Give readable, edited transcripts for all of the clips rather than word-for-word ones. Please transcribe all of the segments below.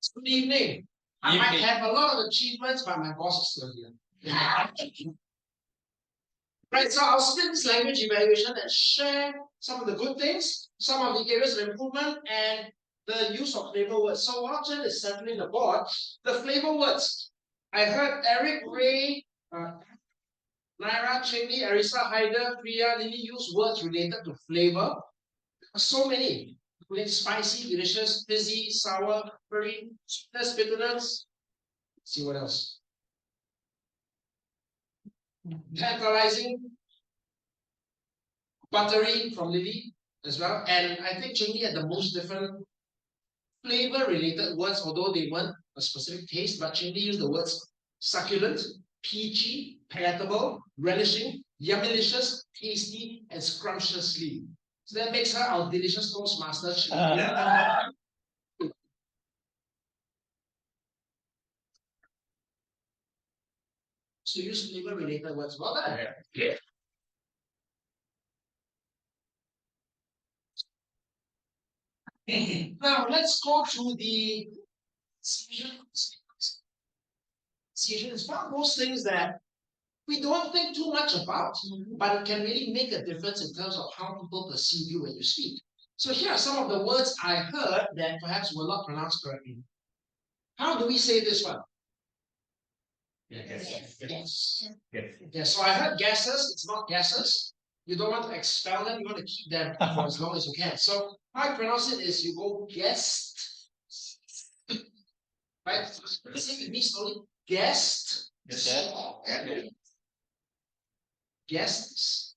Good evening. I might have a lot of achievements, but my boss is still here. Right, so I'll split this language evaluation and share some of the good things, some of the areas of improvement, and the use of flavor words. So while Jen is settling the board, the flavor words. I heard Eric, Ray, Naira, Chenli, Arisa, Haider, Priya, Lily use words related to flavor. So many, including spicy, delicious, fizzy, sour, very sweetness, bitterness. Let's see what else. Tantalizing, buttery from Lily as well. And I think Chenli had the most different flavor related words, although they weren't a specific taste, but Chenli used the words succulent, peachy, palatable, relishing, yummylicious, tasty, and scrumptiously. So that makes her our delicious Toastmaster. So use flavor related words. Well done. Yeah. Now let's go to the association. It's one of those things that we don't think too much about, but it can really make a difference in terms of how people perceive you when you speak. So here are some of the words I heard that perhaps were not pronounced correctly. How do we say this one? Yes. Yes. So I heard gases. It's not gases. You don't want to expel them. You want to keep them for as long as you can. So how I pronounce it is you go guest. Right? Say with me slowly. Guest. Guests.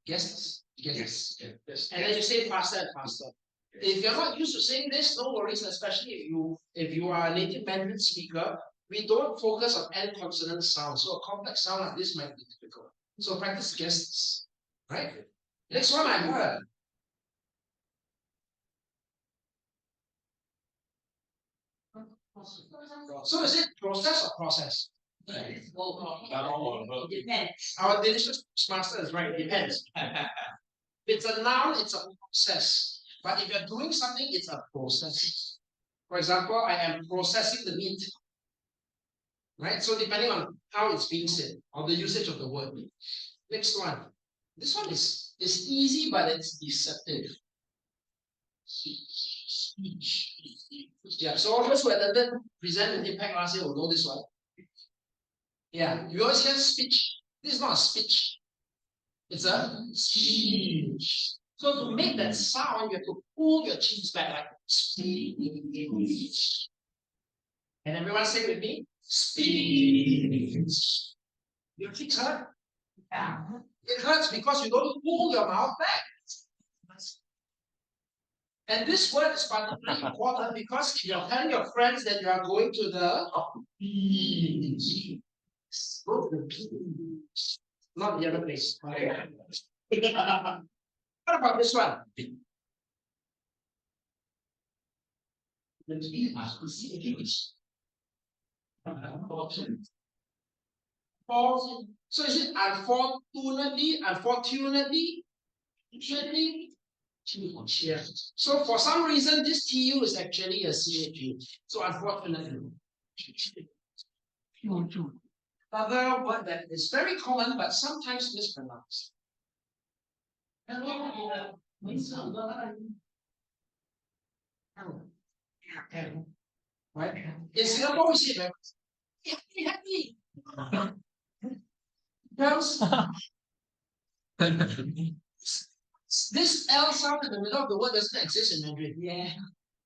And then you say it faster and faster. If you're not used to saying this, no worries, especially if you are a native Mandarin speaker, we don't focus on end consonant sound. So a complex sound like this might be difficult. So practice guests. Right? Next one I heard. So is it process or process? It depends. Our delicious master is right, it depends. If it's a noun, it's a process. But if you're doing something, it's a process. For example, I am processing the meat. Right? So depending on how it's being said, or the usage of the word. Next one. This one is easy, but it's deceptive. Yeah, so all those who attended present and impact last year will know this one. Yeah, you always hear speech. This is not a speech. It's a speech. So to make that sound, you have to pull your cheeks back like speech. And everyone say with me, speech. Your cheeks hurt? Yeah. It hurts because you don't pull your mouth back. And this word is particularly important because if you're telling your friends that you are going to the beach, go to the beach, not the other place. What about this one? So is it unfortunately, unfortunately? So for some reason, this TU is actually a CHU. So unfortunately. Another word that is very common but sometimes mispronounced. Right? In Singapore, we say happy. This L sound in the middle of the word doesn't exist in Mandarin. Yeah.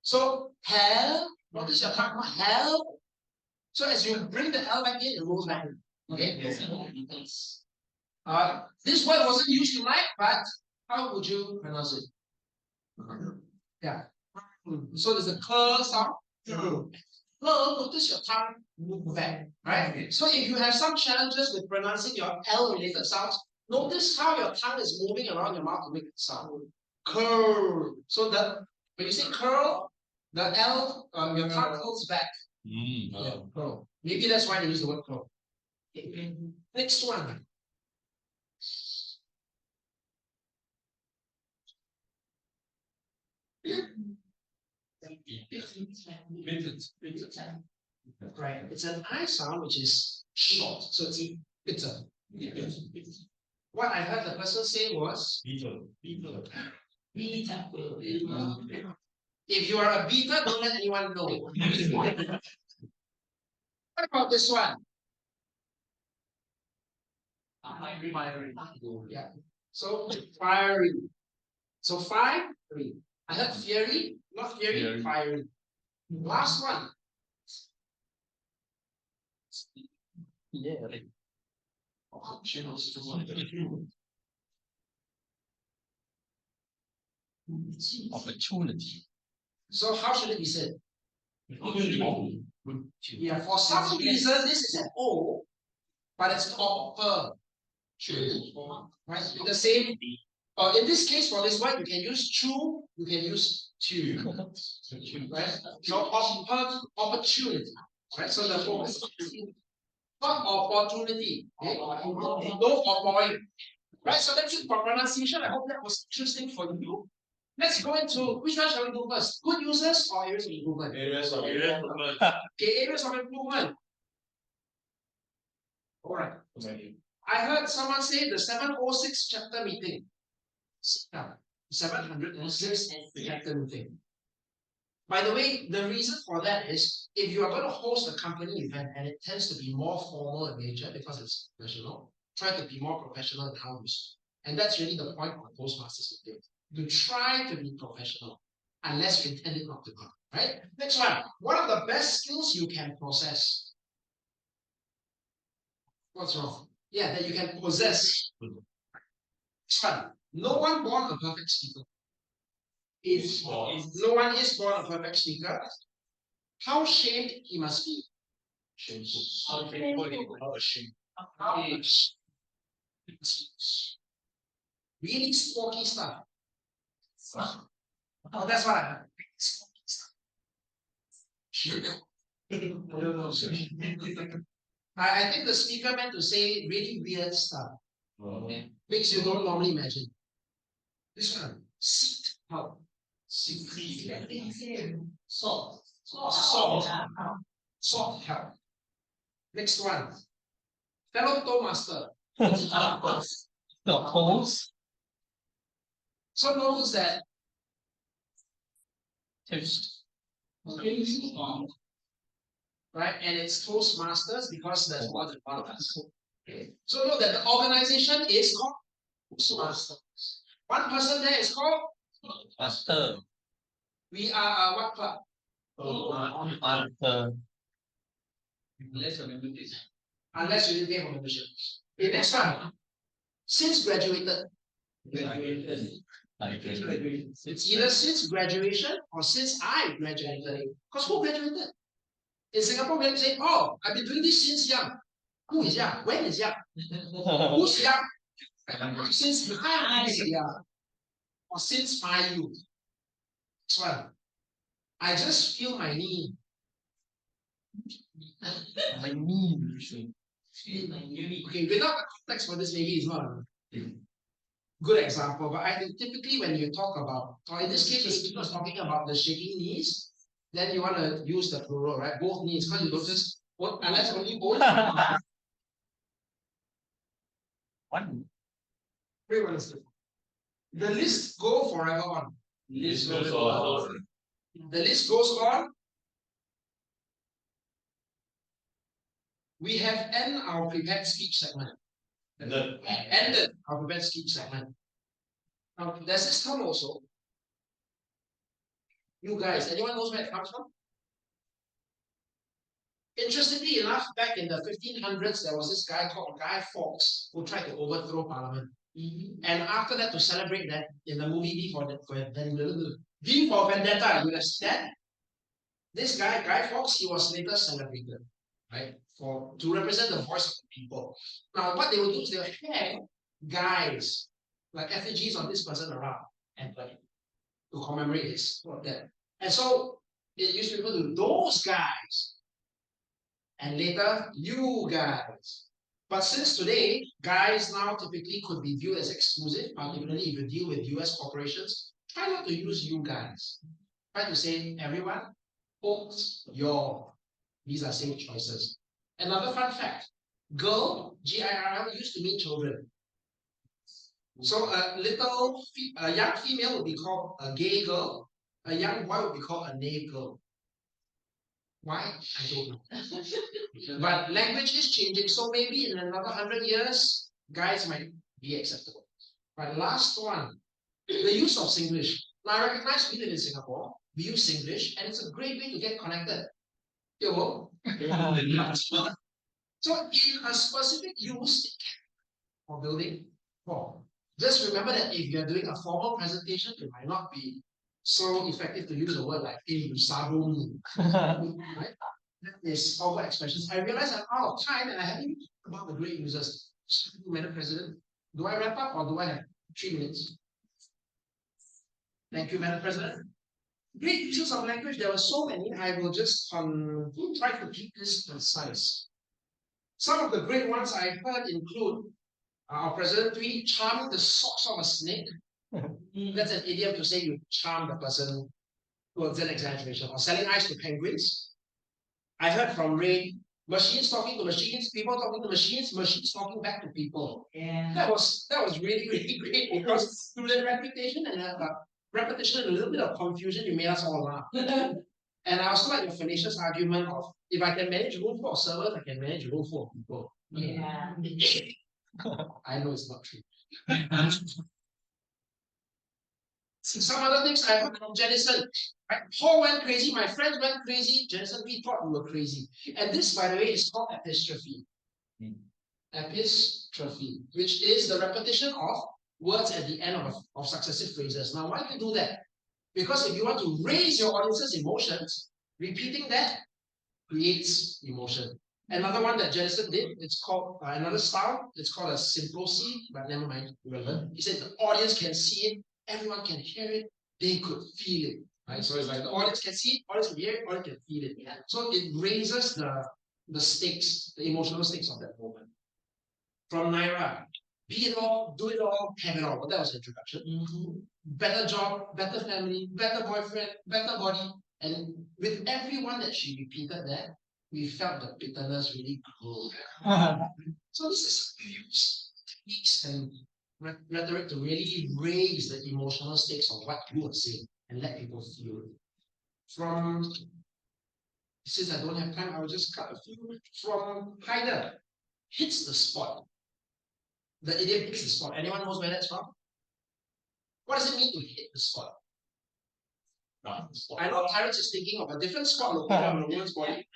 So hell, what is your tongue? Hell. So as you bring the L back in, it rolls back in. Okay. This word wasn't used tonight, but how would you pronounce it? Yeah. So there's a k sound. Notice your tongue move back, right? So if you have some challenges with pronouncing your L-related sounds, notice how your tongue is moving around your mouth to make it sound. Curl. So when you say curl, the L, your tongue curls back. Yeah, curl. Maybe that's why they use the word curl. Okay. Next one. Right. It's an I sound which is short. So it's bitter. What I heard the person say was beta. If you are a beta, don't let anyone know. What about this one? Yeah. So fiery. So fiery. I heard fiery, not fiery, fiery. Last one. Yeah. Opportunity. So how should it be said? Yeah, for some reason this is an O, but it's opportunity. Right? The same. In this case, for this one, you can use true, you can use to. Right? So opportunity. Right? So the focus not opportunity. Okay? No opportunity. Right? So that's it for pronunciation. I hope that was interesting for you. Let's go into which one shall we do first? Good users or areas of improvement? Areas of improvement. Okay, areas of improvement. All right. I heard someone say the 706 chapter meeting. 706 chapter meeting. By the way, the reason for that is if you are going to host a company event and it tends to be more formal in nature because it's professional, try to be more professional in how you speak. And that's really the point of Toastmasters meeting. You try to be professional unless you intend it not to be. Right? Next one. What are the best skills you can possess? What's wrong? Yeah, that you can possess. Next one. No one born a perfect speaker. If no one is born a perfect speaker, how shamed he must be. Really smoky stuff. Oh, that's what I heard. I think the speaker meant to say really weird stuff. Things you don't normally imagine. This one, seat help. Salt. Salt help. Next one. Fellow Toastmaster. The host. So notice that toast. Right? And it's Toastmasters because there's more than one of us. Okay. So note that the organization is called Toastmasters. One person there is called Master. We are what club? Master. Unless you didn't pay for membership. Okay, next one. Since graduated. It's either since graduation or since I graduated. Because who graduated? In Singapore, we have to say, oh, I've been doing this since young. Who is young? When is young? Who's young? Since I is young. Or since my youth. Next one. I just feel my knee. My knee. Okay, without the context for this, maybe it's not a good example. But I think typically when you talk about, or in this case, the speaker is talking about the shaking knees, then you want to use the plural, right? Both knees, because you don't just, unless only both. One. Wait, what is it? The list go forever on. List goes on. The list goes on. We have ended our prepared speech segment. Ended our prepared speech segment. Now, there's this term also. You guys, anyone knows where it comes from? Interestingly enough, back in the 1500s, there was this guy called Guy Fawkes who tried to overthrow Parliament. And after that, to celebrate that, in the movie V for Vendetta, you understand? This guy, Guy Fawkes, he was later celebrated, right? To represent the voice of the people. Now, what they would do is they would hang guys, like effigies on this person around, and to commemorate his death. And so it used to be referred to those guys. And later, you guys. But since today, guys now typically could be viewed as exclusive, particularly if you deal with US corporations, try not to use you guys. try to say everyone, folks, your. These are safe choices. Another fun fact, girl, Girl, used to mean children. So a young female would be called a gay girl, a young boy would be called a nay girl. Why? I don't know. But language is changing, so maybe in another 100 years, guys might be acceptable. But last one, the use of Singlish. Now I recognize we live in Singapore, we use Singlish, and it's a great way to get connected. So in a specific use for building form. Just remember that if you're doing a formal presentation, it might not be so effective to use a word like Sadum. Right? That is over expressions. I realize I'm out of time and I haven't talked about the great users. Madam President, do I wrap up or do I have 3 minutes? Thank you, Madam President. Great uses of language, there were so many, I will just try to keep this concise. Some of the great ones I heard include our President Three charming the socks of a snake. That's an idiom to say you charm the person. Well, it's an exaggeration. Or selling ice to penguins. I heard from Ray, machines talking to machines, people talking to machines, machines talking back to people. Yeah. That was really, really great because through the repetition and repetition and a little bit of confusion, you made us all laugh. And I also like your fallacious argument of if I can manage a room full of servers, I can manage a room full of people. Yeah. I know it's not true. Some other things I heard from Jennison. Right? Paul went crazy, my friends went crazy, Jennison, we thought we were crazy. And this, by the way, is called epistrophe. Epistrophe, which is the repetition of words at the end of successive phrases. Now, why do you do that? Because if you want to raise your audience's emotions, repeating that creates emotion. Another one that Jennison did, it's called another style, it's called a simplocy, but never mind, irrelevant. He said the audience can see it, everyone can hear it, they could feel it. Right? So it's like the audience can see it, audience can hear it, audience can feel it. Yeah. So it raises the stakes, the emotional stakes of that moment. From Naira, be it all, do it all, have it all. Well, that was the introduction. Better job, better family, better boyfriend, better body. And with everyone that she repeated that, we felt the bitterness really grow. So this is use techniques and rhetoric to really raise the emotional stakes of what you are saying and let people feel it. From, since I don't have time, I will just cut a few. From Haider, hits the spot. The idiom hits the spot. Anyone knows where that's from? What does it mean to hit the spot? I know Terrence is thinking of a different spot located on a woman's body.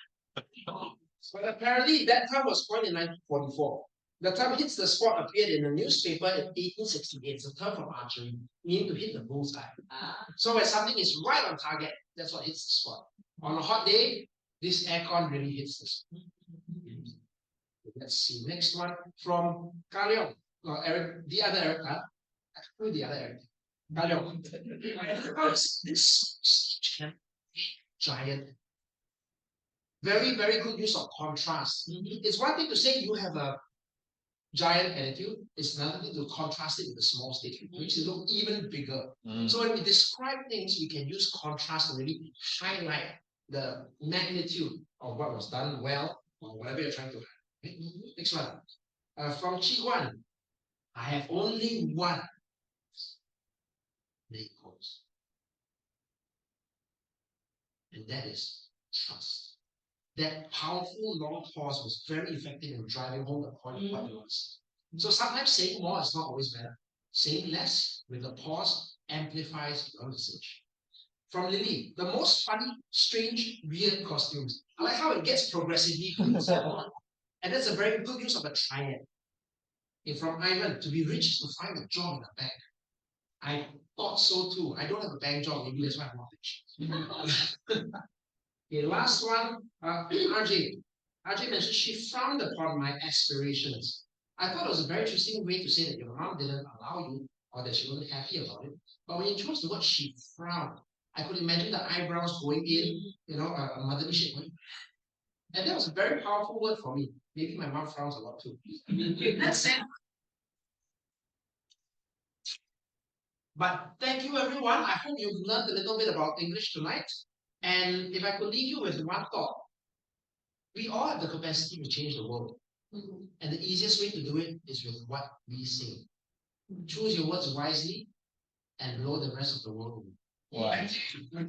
But apparently that term was coined in 1944. The term hits the spot appeared in a newspaper in 1868. It's a term from archery, meaning to hit the bullseye. So when something is right on target, that's what hits the spot. On a hot day, this aircon really hits the spot. Let's see. Next one from Kaliong. Eric, the other Eric. Who the other Eric? Kaliong. This giant. Very, very good use of contrast. It's one thing to say you have a giant attitude, it's another thing to contrast it with a small stage, which makes it look even bigger. So when we describe things, we can use contrast to really highlight the magnitude of what was done well or whatever you're trying to have. Okay? Next one. From Chi Guan, I have only one main course. And that is trust. That powerful long pause was very effective in driving home the point of what it was. So sometimes saying more is not always better. Saying less with a pause amplifies your message. From Lily, the most funny, strange, weird costumes. I like how it gets progressively weird. And that's a very good use of a triad. And from Ivan, to be rich is to find a job in a bank. I thought so too. I don't have a bank job, maybe that's why I'm not rich. Okay, last one, RJ. RJ mentioned she frowned upon my aspirations. I thought it was a very interesting way to say that your mom didn't allow you or that she wasn't happy about it. But when you chose the word she frowned, I could imagine the eyebrows going in, a motherly shape. And that was a very powerful word for me. Maybe my mom frowns a lot too. That's it. But thank you, everyone. I hope you've learned a little bit about English tonight. And if I could leave you with one thought, we all have the capacity to change the world. And the easiest way to do it is with what we say. Choose your words wisely and blow the rest of the world away. Wow.